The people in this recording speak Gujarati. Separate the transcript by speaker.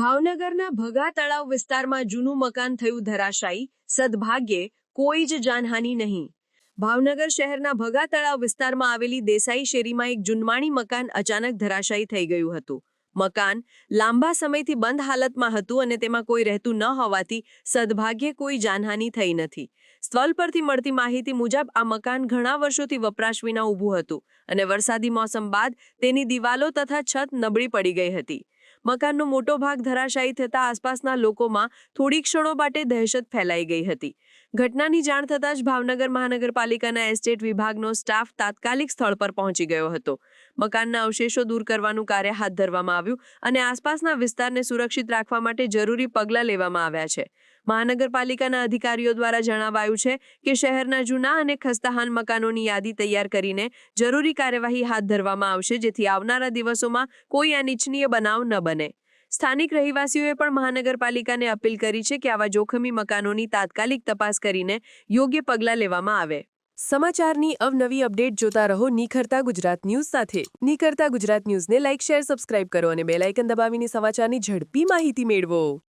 Speaker 1: ભાવનગરના ભગા તળાવ વિસ્તારમાં જૂનું મકાન થયું ધરાશાયી, સદભાગ્યે કોઈ જ જાનહાનિ નહીં. ભાવનગર શહેરના ભગા તળાવ વિસ્તારમાં આવેલી દેસાઈ શેરીમાં એક જૂનવાણી મકાન અચાનક ધરાશાયી થઈ ગયું હતું. મકાન લાંબા સમયથી બંધ હાલતમાં હતું અને તેમાં કોઈ રહેતું ન હોવાથી સદભાગ્યે કોઈ જાનહાનિ થઈ નથી. સ્થળ પરથી મળતી માહિતી મુજબ આ મકાન ઘણા વર્ષોથી વપરાશ વિના ઊભું હતું અને વરસાદી મોસમ બાદ તેની દિવાલો તથા છત નબળી પડી ગઈ હતી. મકાનનો મોટો ભાગ ધરાશાયી થતા આસપાસના લોકોમાં થોડી ક્ષણો માટે દહેશત ફેલાઈ ગઈ હતી. ઘટનાની જાણ થતાં જ ભાવનગર મહાનગરપાલિકાના એસ્ટેટ વિભાગનો સ્ટાફ તાત્કાલિક સ્થળ પર પહોંચી ગયો હતો. મકાનના અવશેષો દૂર કરવાનું કાર્ય હાથ ધરવામાં આવ્યું અને આસપાસના વિસ્તારને સુરક્ષિત રાખવા માટે જરૂરી પગલાં લેવામાં આવ્યા છે. મહાનગરપાલિકાના અધિકારીઓ દ્વારા જણાવાયું છે કે શહેરના જૂના અને ખસ્તાહાલ મકાનોની યાદી તૈયાર કરીને જરૂરી કાર્યવાહી હાથ ધરવામાં આવશે, જેથી આવનારા દિવસોમાં કોઈ અનિચ્છનીય બનાવ ન બને. સ્થાનિક રહેવાસીઓએ પણ મહાનગરપાલિકાને અપીલ કરી છે કે આવા જોખમી મકાનોની તાત્કાલિક તપાસ કરીને યોગ્ય પગલાં લેવામાં આવે. સમાચારની અવનવી અપડેટ જોતા રહો નિખરતા ગુજરાત ન્યૂઝ સાથે. નિખરતા ગુજરાત ન્યૂઝને લાઇક, શેર, સબસ્ક્રાઇબ કરો અને બેલ આઇકન દબાવીને સમાચારની ઝડપી માહિતી મેળવો.